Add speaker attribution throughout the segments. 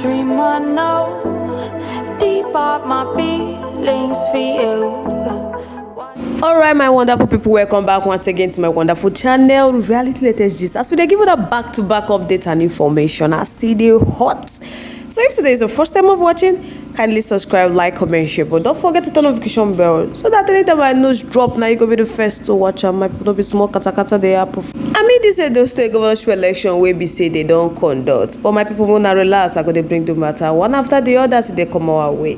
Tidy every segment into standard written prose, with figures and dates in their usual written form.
Speaker 1: dream I know, deep up my feelings for you.
Speaker 2: Alright, my wonderful people, welcome back once again to my wonderful channel, Reality Latest Gist. As we give it a back-to-back update and information, I see the hot. So if today is your first time of watching, kindly subscribe, like, comment, share, but don't forget to turn on notification bell so that anytime my news drop, now you go be the first to watch. And my people be small kata they happen. I mean, this is the state governorship election where be say they don't conduct, but my people will not relax. I go they bring the matter one after the other, so they come our way.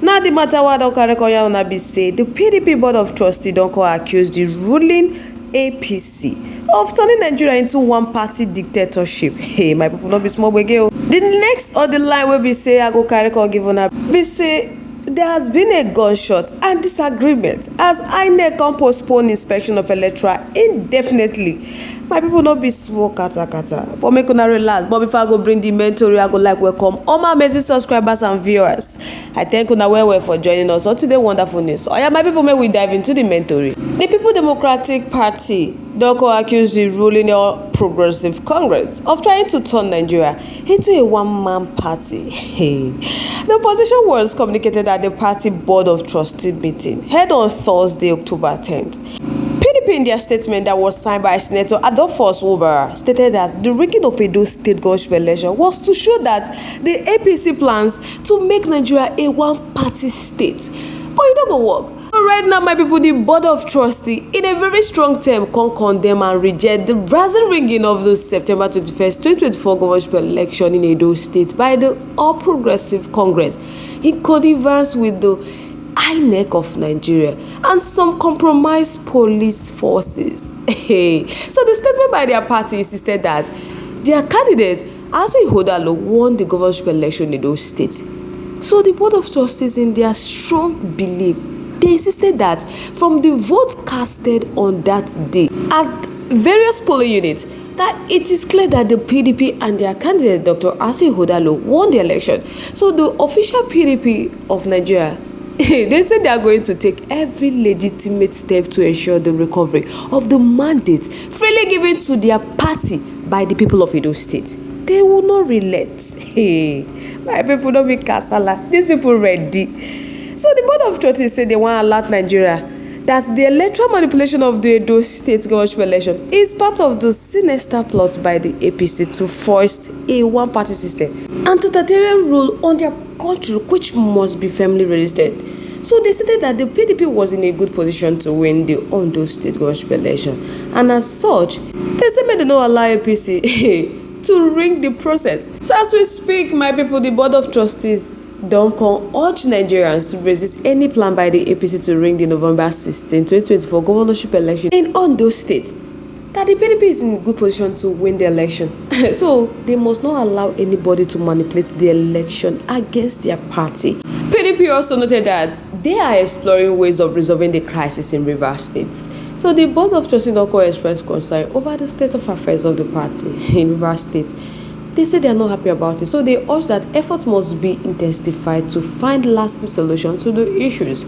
Speaker 2: Now the matter what don't carry on now be say the PDP board of trustees don't call accuse the ruling APC of turning Nigeria into one-party dictatorship. Hey, my people not be small girl. The next on the line will be say I go carry on give on a be say there has been a gunshot and disagreement as INEC can postpone inspection of electoral indefinitely. My people not be small kata, but make una relax. But before I go bring the mentor, I go like welcome all my amazing subscribers and viewers. I thank una well for joining us on today wonderful news. So yeah, my people, may we dive into the mentor. The People Democratic Party don't accuse the ruling All Progressive Congress of trying to turn Nigeria into a one-man party. The opposition was communicated at the party board of trustees meeting held on Thursday, October 10th. PDP in their statement that was signed by Senator Adolphus Wubara stated that the rigging of Edo State governorship election was to show that the APC plans to make Nigeria a one-party state. But it don't go work. Right now, my people, the board of trustees in a very strong term can condemn and reject the brazen rigging of the September 21st, 2024 governorship election in Edo State by the All Progressive Congress in connivance with the INEC of Nigeria and some compromised police forces. So the statement by their party insisted that their candidate, ACCUS3D, won the governorship election in Edo State. So the board of trustees, in their strong belief, they insisted that from the vote casted on that day at various polling units, that it is clear that the PDP and their candidate, Dr. ACCUS3D, won the election. So the official PDP of Nigeria, they said they are going to take every legitimate step to ensure the recovery of the mandate freely given to their party by the people of Edo State. They will not relent. Hey, my people don't be kasala. These people ready. So the board of trustees said they want to alert Nigeria that the electoral manipulation of the Edo State governorship election is part of the sinister plot by the APC to force a one-party system and totalitarian rule on their country, which must be firmly resisted. So they stated that the PDP was in a good position to win the Ondo State governorship election, and as such, they said they don't allow APC to ring the process. So as we speak, my people, the board of trustees don't urge Nigerians to resist any plan by the APC to ring the November 16, 2024 governorship election in Ondo State. That the PDP is in a good position to win the election. So they must not allow anybody to manipulate the election against their party. PDP also noted that they are exploring ways of resolving the crisis in Rivers State. So the board of trustees don't express concern over the state of affairs of the party in Rivers State. They say they are not happy about it, so they urge that efforts must be intensified to find lasting solutions to the issues.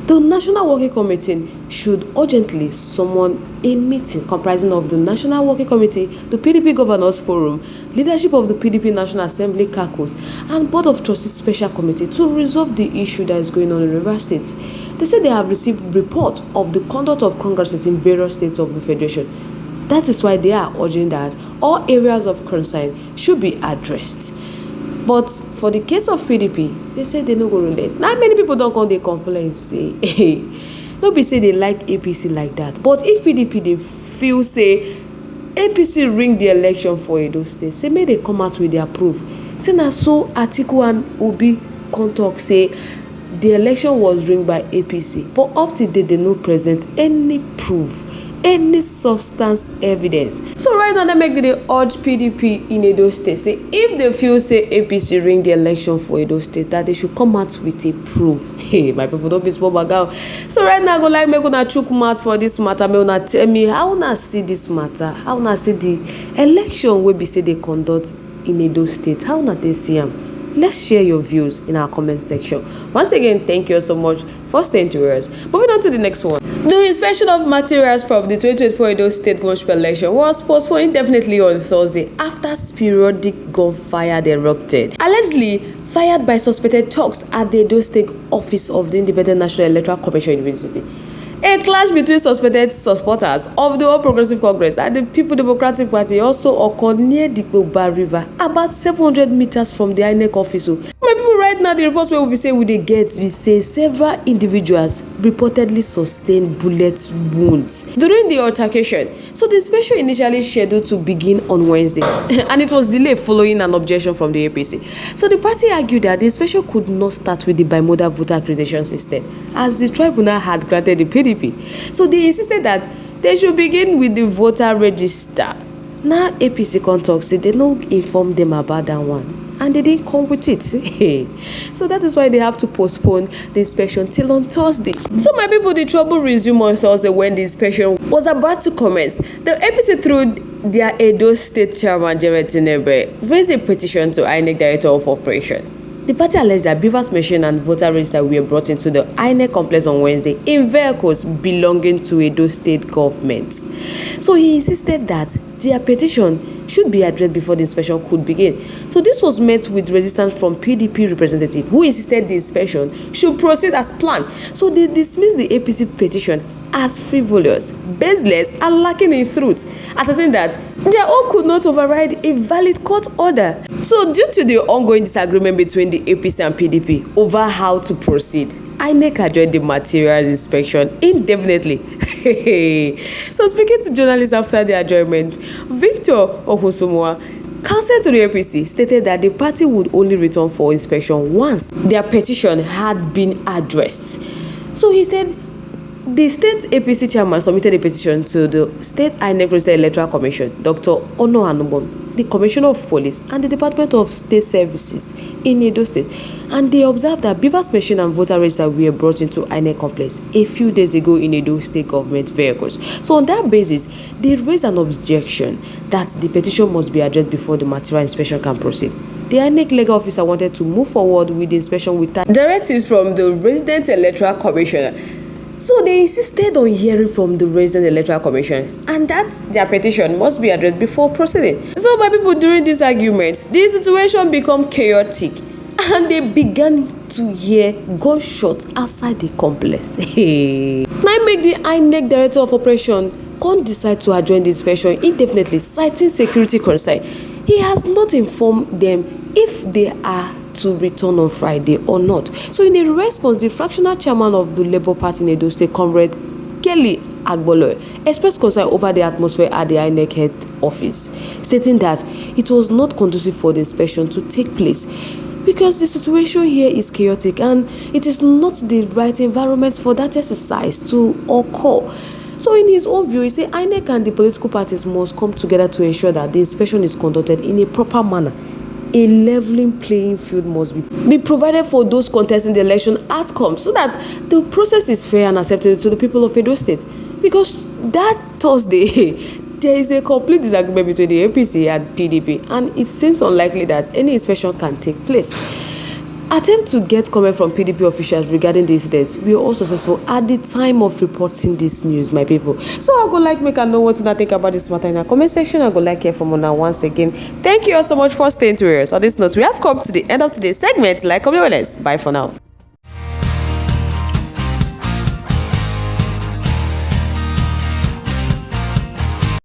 Speaker 2: The National Working Committee should urgently summon a meeting comprising of the National Working Committee, the PDP Governors Forum, leadership of the PDP National Assembly caucus, and Board of Trustees Special Committee to resolve the issue that is going on in River State. They say they have received report of the conduct of congresses in various states of the Federation. That is why they are urging that all areas of concern should be addressed. But for the case of PDP, they say they no go relate. Now many people don't come they complain say, hey, nobody say they like APC like that. But if PDP they feel say APC ring the election for Edo State, say may they come out with their proof. Say na so Atiku and Obi contact say the election was ringed by APC, but up to date they no present any proof, any substance evidence. So right now they make the urge PDP in Edo State say if they feel say APC ring the election for Edo State, that they should come out with a proof. Hey, my people don't be small bagal. So right now I go like make una chook mouth for this matter. May una tell me how una see this matter, how una see the election wey be say they conduct in Edo State, how una they see am. Let's share your views in our comment section. Once again, thank you so much for staying to us. Moving on to the next one. The inspection of materials from the 2024 Edo State Governorship election was postponed indefinitely on Thursday after sporadic gunfire erupted, allegedly fired by suspected thugs at the Edo State office of the Independent National Electoral Commission University. A clash between suspected supporters of the All Progressive Congress and the People Democratic Party also occurred near the Gbogba River, about 700 meters from the INEC office. My people, right now, the reports where we say we say several individuals reportedly sustained bullet wounds during the altercation. So the inspection initially scheduled to begin on Wednesday, and it was delayed following an objection from the APC. So the party argued that the inspection could not start with the bimodal voter accreditation system, as the tribunal had granted the PDP. So they insisted that they should begin with the voter register. Now APC contacts say they don't inform them about that one, and they didn't come with it. So that is why they have to postpone the inspection till on Thursday. So my people, the trouble resumed on Thursday when the inspection was about to commence. The APC, through their Edo State Chairman Jerry Tinebe, raised a petition to INEC Director of Operation. The party alleged that beavers machine and voter register were brought into the INEC complex on Wednesday in vehicles belonging to Edo State government. So he insisted that their petition should be addressed before the inspection could begin. So this was met with resistance from PDP representative, who insisted the inspection should proceed as planned. So they dismissed the APC petition as frivolous, baseless, and lacking in truth, asserting that their own could not override a valid court order. So due to the ongoing disagreement between the APC and PDP over how to proceed, INEC adjourned the materials inspection indefinitely. So speaking to journalists after the adjournment, Victor Ohosomoa, counsel to the APC, stated that the party would only return for inspection once their petition had been addressed. So he said the state APC chairman submitted a petition to the State INEC Registered Electoral Commission, Dr. Ono Anubon, the Commissioner of Police, and the Department of State Services in Edo State, and they observed that beavers machine and voter register were brought into INEC complex a few days ago in Edo State government vehicles. So on that basis, they raised an objection that the petition must be addressed before the material inspection can proceed. The INEC legal officer wanted to move forward with the inspection without directives from the Resident Electoral Commissioner. So they insisted on hearing from the Resident Electoral Commission, and that their petition must be addressed before proceeding. So by people, during these arguments, the situation became chaotic, and they began to hear gunshots outside the complex. Now make the INEC Director of Operation can't decide to adjourn the inspection indefinitely, citing security concern. He has not informed them if they are to return on Friday or not. So in a response, the fractional chairman of the Labour Party in Edo State, Comrade Kelly Agbolo, expressed concern over the atmosphere at the INEC head office, stating that it was not conducive for the inspection to take place because the situation here is chaotic and it is not the right environment for that exercise to occur. So in his own view, he said INEC and the political parties must come together to ensure that the inspection is conducted in a proper manner. A leveling playing field must be provided for those contesting the election outcomes so that the process is fair and acceptable to the people of Edo State. Because that Thursday, there is a complete disagreement between the APC and PDP, and it seems unlikely that any inspection can take place. Attempt to get comment from PDP officials regarding the incident were all successful at the time of reporting this news, my people. So I go like make I know what to think about this matter in the comment section. I go like hear from now once again. Thank you all so much for staying to us. On this note, we have come to the end of today's segment. Like, comment, bye for now.